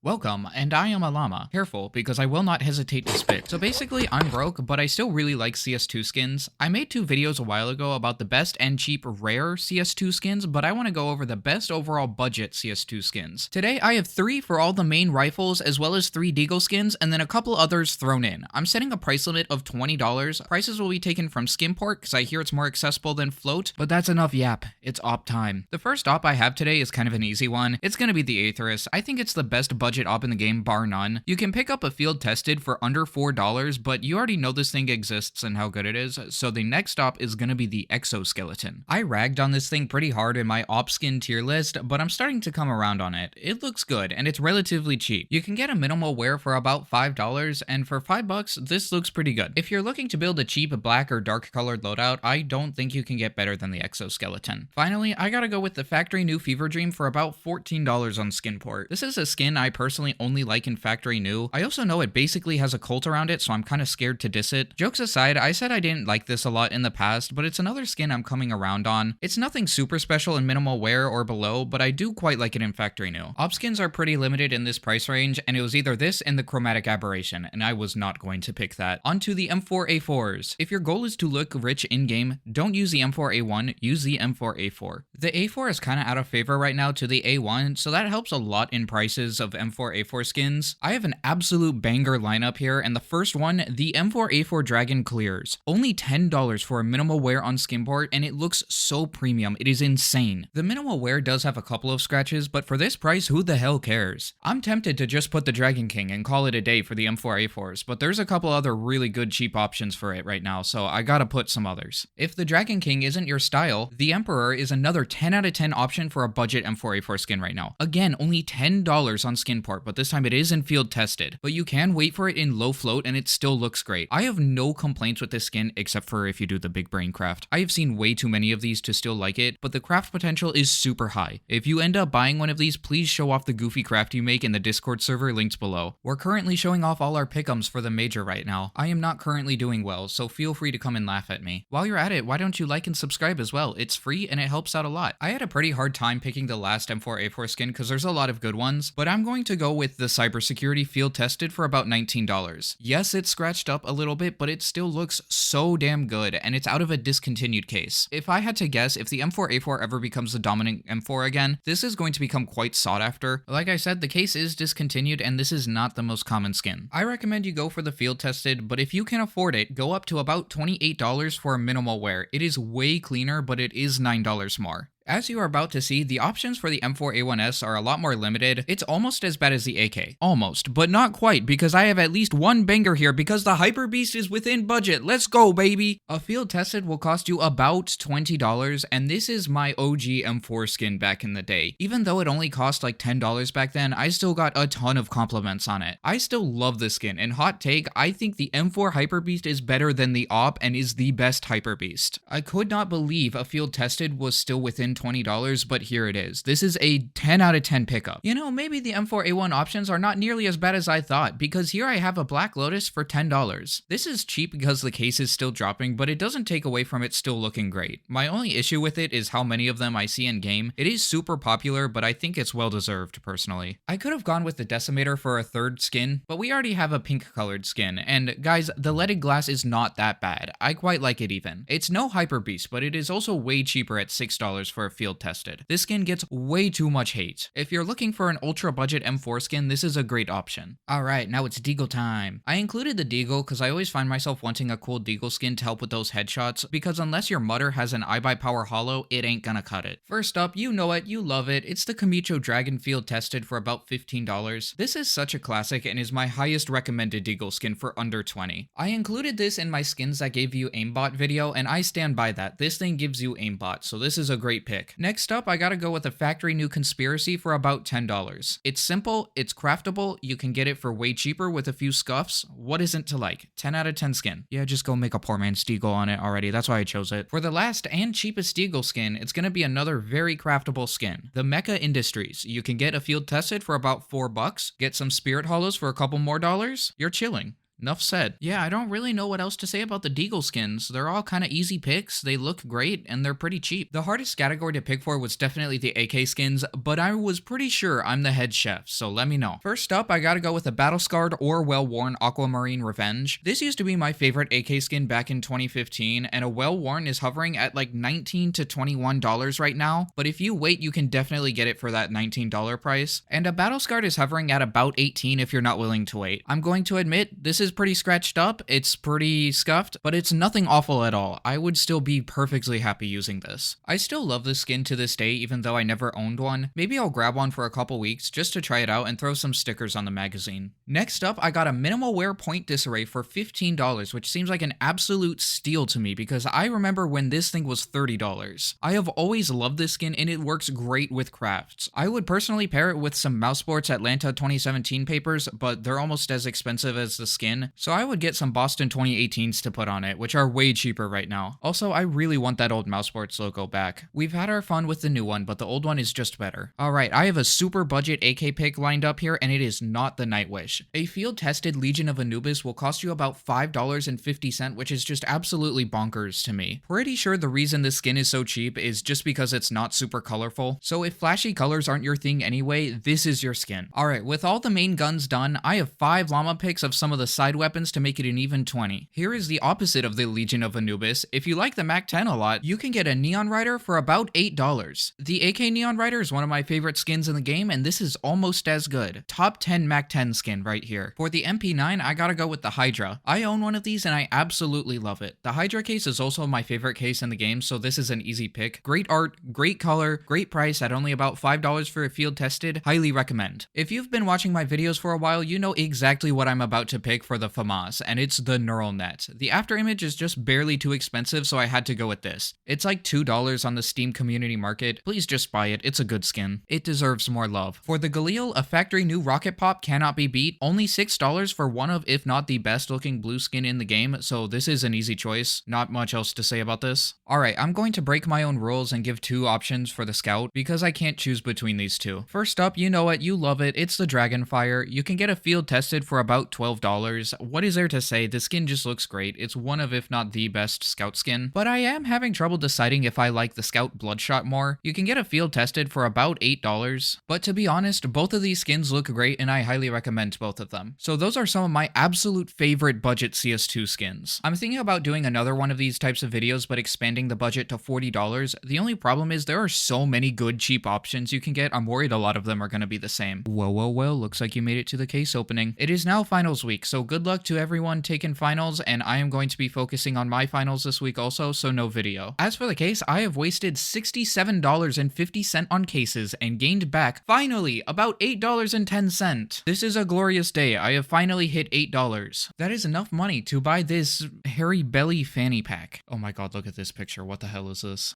Welcome, and I am a llama. Careful, because I will not hesitate to spit. So basically, I'm broke, but I still really like CS2 skins. I made 2 videos a while ago about the best and cheap rare CS2 skins, but I want to go over the best overall budget CS2 skins. Today, I have 3 for all the main rifles, as well as 3 deagle skins, and then a couple others thrown in. I'm setting a price limit of $20. Prices will be taken from Skinport, because I hear it's more accessible than Float, but that's enough yap. It's op time. The first op I have today is kind of an easy one. It's gonna be the Aetherus. I think it's the best budget op in the game, bar none. You can pick up a field tested for under $4, but you already know this thing exists and how good it is, so the next op is gonna be the exoskeleton. I ragged on this thing pretty hard in my op skin tier list, but I'm starting to come around on it. It looks good, and it's relatively cheap. You can get a minimal wear for about $5, and for $5, this looks pretty good. If you're looking to build a cheap black or dark colored loadout, I don't think you can get better than the exoskeleton. Finally, I gotta go with the factory new Fever Dream for about $14 on Skinport. This is a skin I personally only like in factory new. I also know it basically has a cult around it, so I'm kind of scared to diss it. Jokes aside, I said I didn't like this a lot in the past, but it's another skin I'm coming around on. It's nothing super special in minimal wear or below, but I do quite like it in factory new. Op skins are pretty limited in this price range, and it was either this and the chromatic aberration, and I was not going to pick that. Onto the M4A4s. If your goal is to look rich in-game, don't use the M4A1, use the M4A4. The A4 is kind of out of favor right now to the A1, so that helps a lot in prices of M4A4 skins. I have an absolute banger lineup here, and the first one, the M4A4 Dragon clears. Only $10 for a minimal wear on Skinport, and it looks so premium, it is insane. The minimal wear does have a couple of scratches, but for this price, who the hell cares? I'm tempted to just put the Dragon King and call it a day for the M4A4s, but there's a couple other really good cheap options for it right now, so I gotta put some others. If the Dragon King isn't your style, the Emperor is another 10 out of 10 option for a budget M4A4 skin right now. Again, only $10 on Skinport, but this time it is in field tested. But you can wait for it in low float and it still looks great. I have no complaints with this skin except for if you do the big brain craft. I have seen way too many of these to still like it, but the craft potential is super high. If you end up buying one of these, please show off the goofy craft you make in the Discord server linked below. We're currently showing off all our pick'ems for the major right now. I am not currently doing well, so feel free to come and laugh at me. While you're at it, why don't you like and subscribe as well? It's free and it helps out a lot. I had a pretty hard time picking the last M4A4 skin because there's a lot of good ones, but I'm going to go with the cybersecurity field tested for about $19. Yes, it's scratched up a little bit, but it still looks so damn good, and it's out of a discontinued case. If I had to guess, if the M4A4 ever becomes the dominant M4 again, this is going to become quite sought after. Like I said, the case is discontinued, and this is not the most common skin. I recommend you go for the field tested, but if you can afford it, go up to about $28 for a minimal wear. It is way cleaner, but it is $9 more. As you are about to see, the options for the M4A1S are a lot more limited. It's almost as bad as the AK. Almost, but not quite, because I have at least one banger here because the Hyper Beast is within budget. Let's go, baby! A field tested will cost you about $20, and this is my OG M4 skin back in the day. Even though it only cost like $10 back then, I still got a ton of compliments on it. I still love this skin, and hot take, I think the M4 Hyper Beast is better than the AWP and is the best Hyper Beast. I could not believe a field tested was still within $20, but here it is. This is a 10 out of 10 pickup. You know, maybe the M4A1 options are not nearly as bad as I thought, because here I have a Black Lotus for $10. This is cheap because the case is still dropping, but it doesn't take away from it still looking great. My only issue with it is how many of them I see in game. It is super popular, but I think it's well deserved personally. I could have gone with the Decimator for a third skin, but we already have a pink colored skin, and guys, the leaded glass is not that bad. I quite like it even. It's no Hyper Beast, but it is also way cheaper at $6 for a field tested. This skin gets way too much hate. If you're looking for an ultra budget M4 skin, this is a great option. Alright, now it's Deagle time. I included the Deagle because I always find myself wanting a cool Deagle skin to help with those headshots, because unless your Mutter has an iBuyPower hollow, it ain't gonna cut it. First up, you know it, you love it, it's the Kamicho Dragon field tested for about $15. This is such a classic and is my highest recommended Deagle skin for under $20. I included this in my skins that gave you aimbot video, and I stand by that. This thing gives you aimbot, so this is a great pick. Next up, I gotta go with a factory new Conspiracy for about $10. It's simple, it's craftable, you can get it for way cheaper with a few scuffs. What isn't to like? 10 out of 10 skin. Yeah, just go make a poor man's Deagle on it already, that's why I chose it. For the last and cheapest Deagle skin, it's gonna be another very craftable skin. The Mecha Industries. You can get a field tested for about $4, get some Spirit Hollows for a couple more dollars. You're chilling. Enough said. Yeah, I don't really know what else to say about the Deagle skins. They're all kind of easy picks, they look great, and they're pretty cheap. The hardest category to pick for was definitely the AK skins, but I was pretty sure I'm the head chef, so let me know. First up, I gotta go with a battle-scarred or well-worn Aquamarine Revenge. This used to be my favorite AK skin back in 2015, and a well-worn is hovering at like $19 to $21 right now, but if you wait, you can definitely get it for that $19 price. And a battle-scarred is hovering at about $18 if you're not willing to wait. I'm going to admit, this is pretty scratched up, it's pretty scuffed, but it's nothing awful at all. I would still be perfectly happy using this. I still love this skin to this day, even though I never owned one. Maybe I'll grab one for a couple weeks just to try it out and throw some stickers on the magazine. Next up, I got a minimal wear point disarray for $15, which seems like an absolute steal to me because I remember when this thing was $30. I have always loved this skin and it works great with crafts. I would personally pair it with some Mousesports Atlanta 2017 papers, but they're almost as expensive as the skin, so I would get some Boston 2018s to put on it, which are way cheaper right now. Also, I really want that old Mousesports logo back. We've had our fun with the new one, but the old one is just better. Alright, I have a super budget AK pick lined up here, and it is not the Nightwish. A field-tested Legion of Anubis will cost you about $5.50, which is just absolutely bonkers to me. Pretty sure the reason this skin is so cheap is just because it's not super colorful, so if flashy colors aren't your thing anyway, this is your skin. Alright, with all the main guns done, I have 5 Llama picks of some of the side weapons to make it an even 20. Here is the opposite of the Legion of Anubis. If you like the MAC-10 a lot, you can get a Neon Rider for about $8. The AK Neon Rider is one of my favorite skins in the game, and this is almost as good. Top 10 MAC-10 skin right here. For the MP9, I gotta go with the Hydra. I own one of these and I absolutely love it. The Hydra case is also my favorite case in the game, so this is an easy pick. Great art, great color, great price at only about $5 for a field tested. Highly recommend. If you've been watching my videos for a while, you know exactly what I'm about to pick for the FAMAS, and it's the Neural Net. The after image is just barely too expensive, so I had to go with this. It's like $2 on the Steam community market. Please just buy it, it's a good skin. It deserves more love. For the Galil, a factory new rocket pop cannot be beat. Only $6 for one of, if not the best looking blue skin in the game, so this is an easy choice. Not much else to say about this. Alright, I'm going to break my own rules and give 2 options for the Scout, because I can't choose between these two. First up, you know it, you love it, it's the Dragonfire. You can get a field tested for about $12. What is there to say? The skin just looks great. It's one of, if not the best Scout skin. But I am having trouble deciding if I like the Scout Bloodshot more. You can get a field tested for about $8. But to be honest, both of these skins look great and I highly recommend both of them. So those are some of my absolute favorite budget CS2 skins. I'm thinking about doing another one of these types of videos but expanding the budget to $40. The only problem is there are so many good cheap options you can get. I'm worried a lot of them are going to be the same. Well, looks like you made it to the case opening. It is now finals week, so good luck to everyone taking finals, and I am going to be focusing on my finals this week also, so no video. As for the case, I have wasted $67.50 on cases and gained back, finally, about $8.10. This is a glorious day. I have finally hit $8. That is enough money to buy this hairy belly fanny pack. Oh my god, look at this picture. What the hell is this?